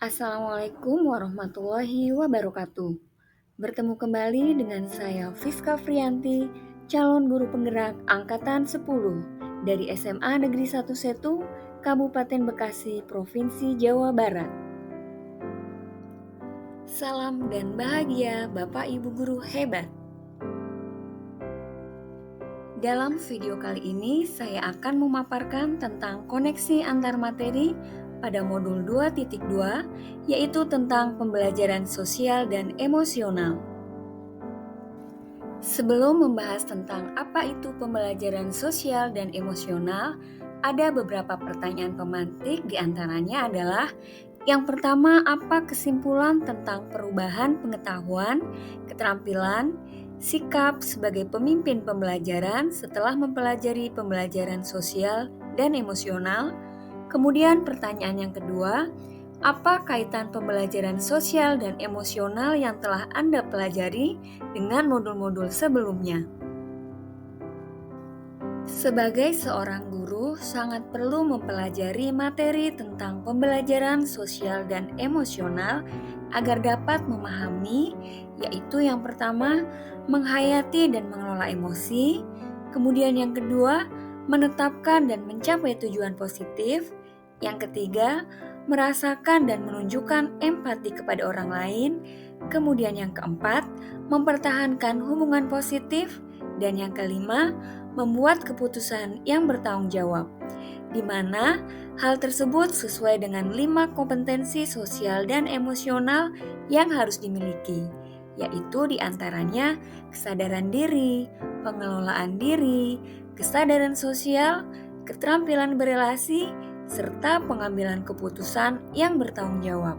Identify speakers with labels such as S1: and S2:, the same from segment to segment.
S1: Assalamualaikum warahmatullahi wabarakatuh. Bertemu kembali dengan saya Fiska Frianti, calon guru penggerak angkatan 10 dari SMA Negeri 1 Setu, Kabupaten Bekasi, Provinsi Jawa Barat. Salam dan bahagia Bapak Ibu guru hebat. Dalam video kali ini saya akan memaparkan tentang koneksi antar materi pada modul 2.2, yaitu tentang pembelajaran sosial dan emosional. Sebelum membahas tentang apa itu pembelajaran sosial dan emosional, ada beberapa pertanyaan pemantik, diantaranya adalah yang pertama, apa kesimpulan tentang perubahan pengetahuan, keterampilan, sikap sebagai pemimpin pembelajaran setelah mempelajari pembelajaran sosial dan emosional? Kemudian pertanyaan yang kedua, apa kaitan pembelajaran sosial dan emosional yang telah Anda pelajari dengan modul-modul sebelumnya? Sebagai seorang guru, sangat perlu mempelajari materi tentang pembelajaran sosial dan emosional agar dapat memahami, yaitu yang pertama, menghayati dan mengelola emosi, kemudian yang kedua, menetapkan dan mencapai tujuan positif, yang ketiga, merasakan dan menunjukkan empati kepada orang lain, kemudian yang keempat, mempertahankan hubungan positif, dan yang kelima, membuat keputusan yang bertanggung jawab, di mana hal tersebut sesuai dengan 5 kompetensi sosial dan emosional yang harus dimiliki, yaitu diantaranya kesadaran diri, pengelolaan diri, kesadaran sosial, keterampilan berelasi, serta pengambilan keputusan yang bertanggung jawab.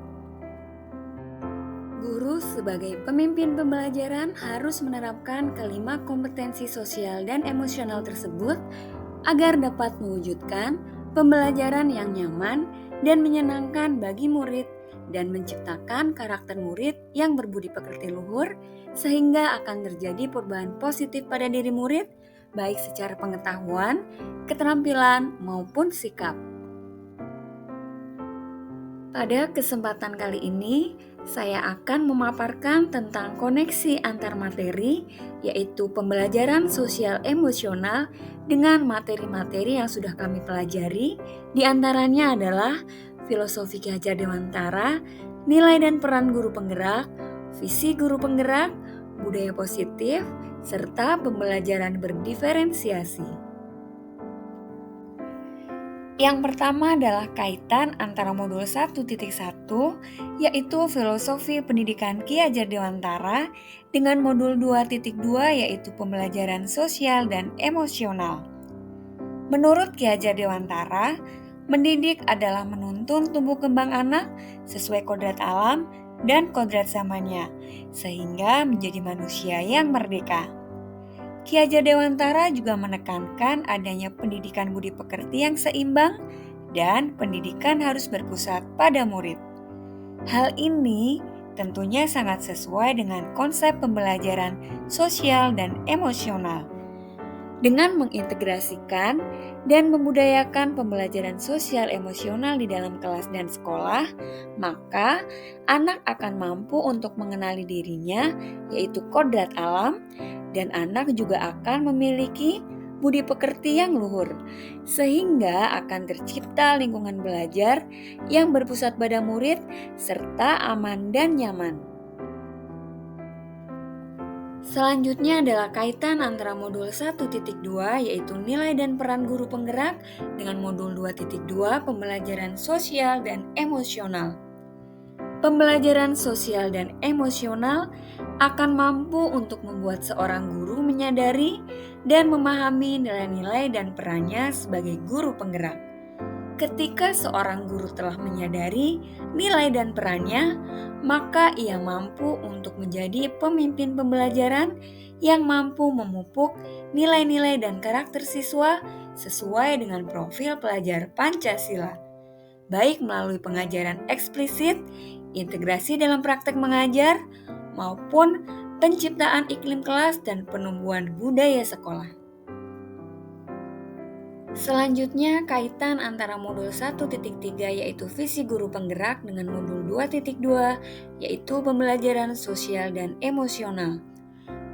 S1: Guru sebagai pemimpin pembelajaran harus menerapkan kelima kompetensi sosial dan emosional tersebut agar dapat mewujudkan pembelajaran yang nyaman dan menyenangkan bagi murid dan menciptakan karakter murid yang berbudi pekerti luhur sehingga akan terjadi perubahan positif pada diri murid baik secara pengetahuan, keterampilan maupun sikap. Pada kesempatan kali ini, saya akan memaparkan tentang koneksi antar materi, yaitu pembelajaran sosial emosional dengan materi-materi yang sudah kami pelajari. Di antaranya adalah filosofi Ki Hajar Dewantara, nilai dan peran guru penggerak, visi guru penggerak, budaya positif, serta pembelajaran berdiferensiasi. Yang pertama adalah kaitan antara modul 1.1 yaitu filosofi pendidikan Ki Hajar Dewantara dengan modul 2.2 yaitu pembelajaran sosial dan emosional. Menurut Ki Hajar Dewantara, mendidik adalah menuntun tumbuh kembang anak sesuai kodrat alam dan kodrat zamannya, sehingga menjadi manusia yang merdeka. Ki Hajar Dewantara juga menekankan adanya pendidikan budi pekerti yang seimbang dan pendidikan harus berpusat pada murid. Hal ini tentunya sangat sesuai dengan konsep pembelajaran sosial dan emosional. Dengan mengintegrasikan dan membudayakan pembelajaran sosial emosional di dalam kelas dan sekolah, maka anak akan mampu untuk mengenali dirinya, yaitu kodrat alam, dan anak juga akan memiliki budi pekerti yang luhur, sehingga akan tercipta lingkungan belajar yang berpusat pada murid serta aman dan nyaman. Selanjutnya adalah kaitan antara modul 1.2 yaitu nilai dan peran guru penggerak dengan modul 2.2 pembelajaran sosial dan emosional. Pembelajaran sosial dan emosional akan mampu untuk membuat seorang guru menyadari dan memahami nilai-nilai dan perannya sebagai guru penggerak. Ketika seorang guru telah menyadari nilai dan perannya, maka ia mampu untuk menjadi pemimpin pembelajaran yang mampu memupuk nilai-nilai dan karakter siswa sesuai dengan profil pelajar Pancasila, baik melalui pengajaran eksplisit, integrasi dalam praktek mengajar, maupun penciptaan iklim kelas dan penumbuhan budaya sekolah. Selanjutnya, kaitan antara modul 1.3 yaitu visi guru penggerak dengan modul 2.2 yaitu pembelajaran sosial dan emosional.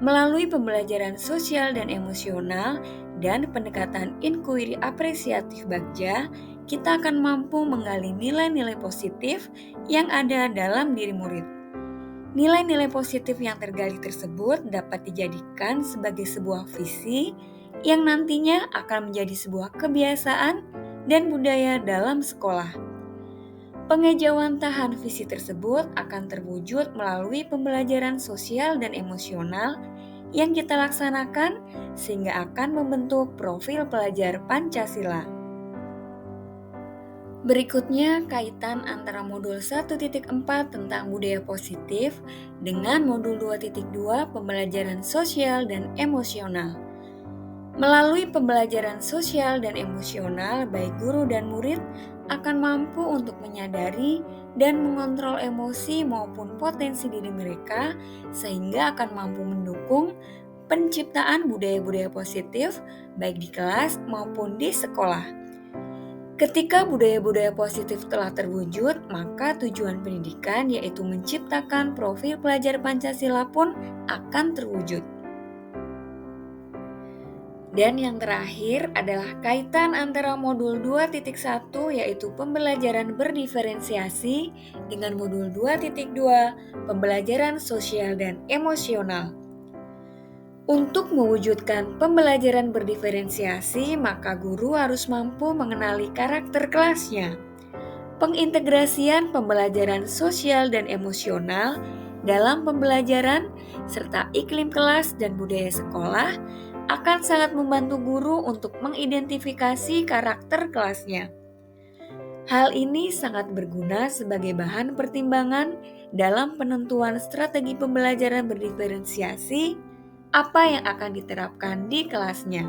S1: Melalui pembelajaran sosial dan emosional dan pendekatan inquiry apresiatif Bagja, kita akan mampu menggali nilai-nilai positif yang ada dalam diri murid. Nilai-nilai positif yang tergali tersebut dapat dijadikan sebagai sebuah visi yang nantinya akan menjadi sebuah kebiasaan dan budaya dalam sekolah. Pengejawantahan visi tersebut akan terwujud melalui pembelajaran sosial dan emosional yang kita laksanakan sehingga akan membentuk profil pelajar Pancasila. Berikutnya, kaitan antara modul 1.4 tentang budaya positif dengan modul 2.2 pembelajaran sosial dan emosional. Melalui pembelajaran sosial dan emosional, baik guru dan murid akan mampu untuk menyadari dan mengontrol emosi maupun potensi diri mereka sehingga akan mampu mendukung penciptaan budaya-budaya positif baik di kelas maupun di sekolah. Ketika budaya-budaya positif telah terwujud, maka tujuan pendidikan yaitu menciptakan profil pelajar Pancasila pun akan terwujud. Dan yang terakhir adalah kaitan antara modul 2.1 yaitu pembelajaran berdiferensiasi dengan modul 2.2 pembelajaran sosial dan emosional. Untuk mewujudkan pembelajaran berdiferensiasi, maka guru harus mampu mengenali karakter kelasnya. Pengintegrasian pembelajaran sosial dan emosional dalam pembelajaran serta iklim kelas dan budaya sekolah akan sangat membantu guru untuk mengidentifikasi karakter kelasnya. Hal ini sangat berguna sebagai bahan pertimbangan dalam penentuan strategi pembelajaran berdiferensiasi apa yang akan diterapkan di kelasnya.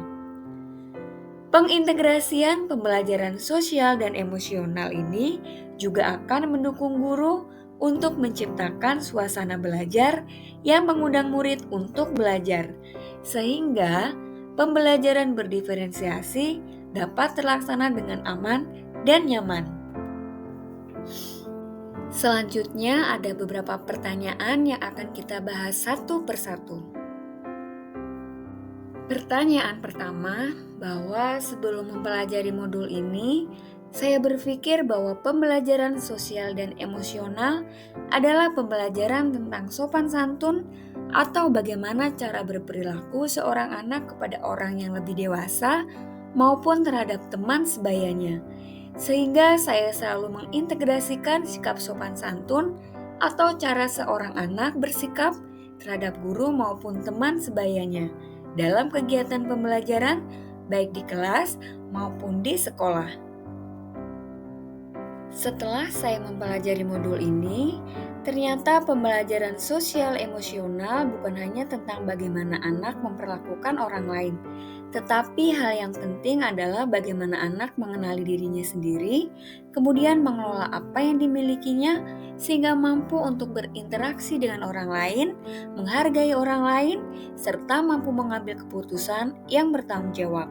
S1: Pengintegrasian pembelajaran sosial dan emosional ini juga akan mendukung guru untuk menciptakan suasana belajar yang mengundang murid untuk belajar, sehingga pembelajaran berdiferensiasi dapat terlaksana dengan aman dan nyaman. Selanjutnya ada beberapa pertanyaan yang akan kita bahas satu persatu. Pertanyaan pertama, bahwa sebelum mempelajari modul ini, saya berpikir bahwa pembelajaran sosial dan emosional adalah pembelajaran tentang sopan santun atau bagaimana cara berperilaku seorang anak kepada orang yang lebih dewasa maupun terhadap teman sebayanya. Sehingga saya selalu mengintegrasikan sikap sopan santun atau cara seorang anak bersikap terhadap guru maupun teman sebayanya dalam kegiatan pembelajaran baik di kelas maupun di sekolah. Setelah saya mempelajari modul ini, ternyata pembelajaran sosial emosional bukan hanya tentang bagaimana anak memperlakukan orang lain, tetapi hal yang penting adalah bagaimana anak mengenali dirinya sendiri, kemudian mengelola apa yang dimilikinya sehingga mampu untuk berinteraksi dengan orang lain, menghargai orang lain, serta mampu mengambil keputusan yang bertanggung jawab.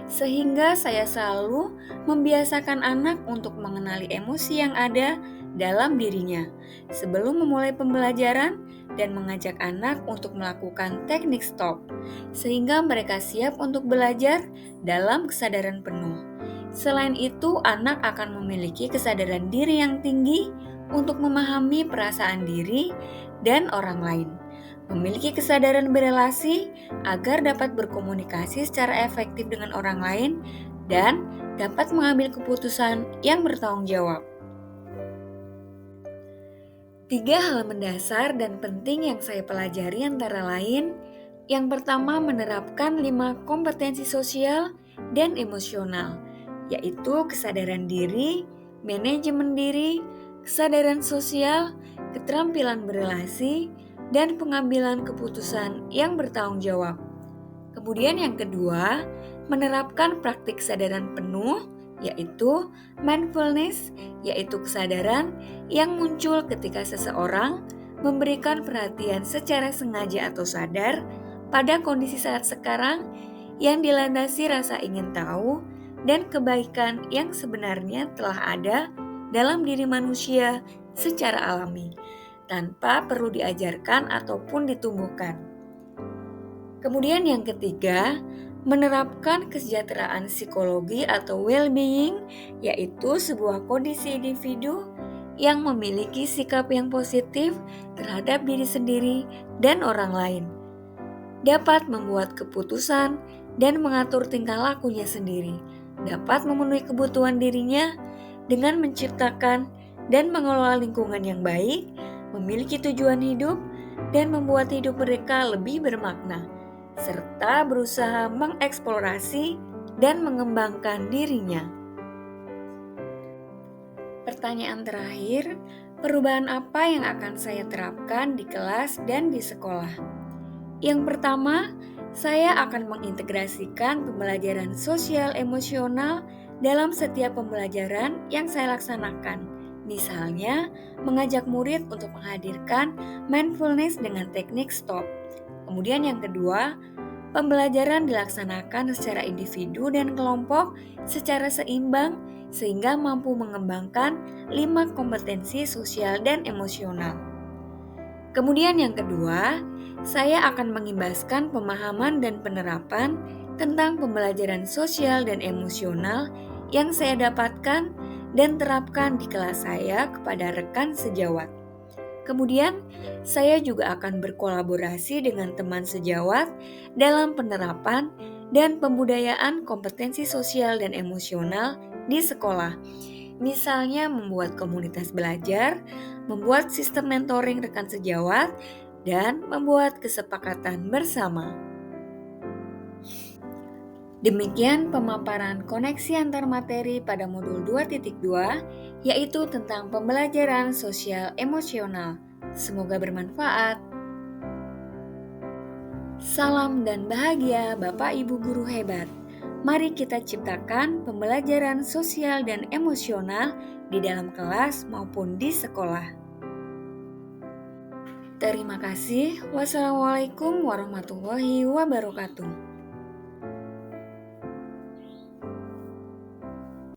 S1: Sehingga saya selalu membiasakan anak untuk mengenali emosi yang ada dalam dirinya sebelum memulai pembelajaran dan mengajak anak untuk melakukan teknik stop sehingga mereka siap untuk belajar dalam kesadaran penuh. Selain itu, anak akan memiliki kesadaran diri yang tinggi untuk memahami perasaan diri dan orang lain, memiliki kesadaran berelasi agar dapat berkomunikasi secara efektif dengan orang lain dan dapat mengambil keputusan yang bertanggung jawab. 3 hal mendasar dan penting yang saya pelajari antara lain, yang pertama menerapkan 5 kompetensi sosial dan emosional, yaitu kesadaran diri, manajemen diri, kesadaran sosial, keterampilan berelasi, dan pengambilan keputusan yang bertanggung jawab. Kemudian yang kedua, menerapkan praktik kesadaran penuh, yaitu mindfulness, yaitu kesadaran yang muncul ketika seseorang memberikan perhatian secara sengaja atau sadar pada kondisi saat sekarang yang dilandasi rasa ingin tahu, dan kebaikan yang sebenarnya telah ada dalam diri manusia secara alami, tanpa perlu diajarkan ataupun ditumbuhkan. Kemudian yang ketiga, menerapkan kesejahteraan psikologi atau well-being, yaitu sebuah kondisi individu yang memiliki sikap yang positif terhadap diri sendiri dan orang lain, dapat membuat keputusan dan mengatur tingkah lakunya sendiri, dapat memenuhi kebutuhan dirinya dengan menciptakan dan mengelola lingkungan yang baik, memiliki tujuan hidup, dan membuat hidup mereka lebih bermakna, serta berusaha mengeksplorasi dan mengembangkan dirinya. Pertanyaan terakhir, perubahan apa yang akan saya terapkan di kelas dan di sekolah? Yang pertama, saya akan mengintegrasikan pembelajaran sosial emosional dalam setiap pembelajaran yang saya laksanakan. Misalnya, mengajak murid untuk menghadirkan mindfulness dengan teknik stop. Kemudian yang kedua, pembelajaran dilaksanakan secara individu dan kelompok secara seimbang sehingga mampu mengembangkan 5 kompetensi sosial dan emosional. Kemudian yang kedua, saya akan mengimbaskan pemahaman dan penerapan tentang pembelajaran sosial dan emosional yang saya dapatkan dan terapkan di kelas saya kepada rekan sejawat. Kemudian, saya juga akan berkolaborasi dengan teman sejawat dalam penerapan dan pembudayaan kompetensi sosial dan emosional di sekolah. Misalnya membuat komunitas belajar, membuat sistem mentoring rekan sejawat, dan membuat kesepakatan bersama. Demikian pemaparan koneksi antar materi pada modul 2.2, yaitu tentang pembelajaran sosial emosional. Semoga bermanfaat. Salam dan bahagia Bapak Ibu guru hebat. Mari kita ciptakan pembelajaran sosial dan emosional di dalam kelas maupun di sekolah. Terima kasih. Wassalamualaikum warahmatullahi wabarakatuh.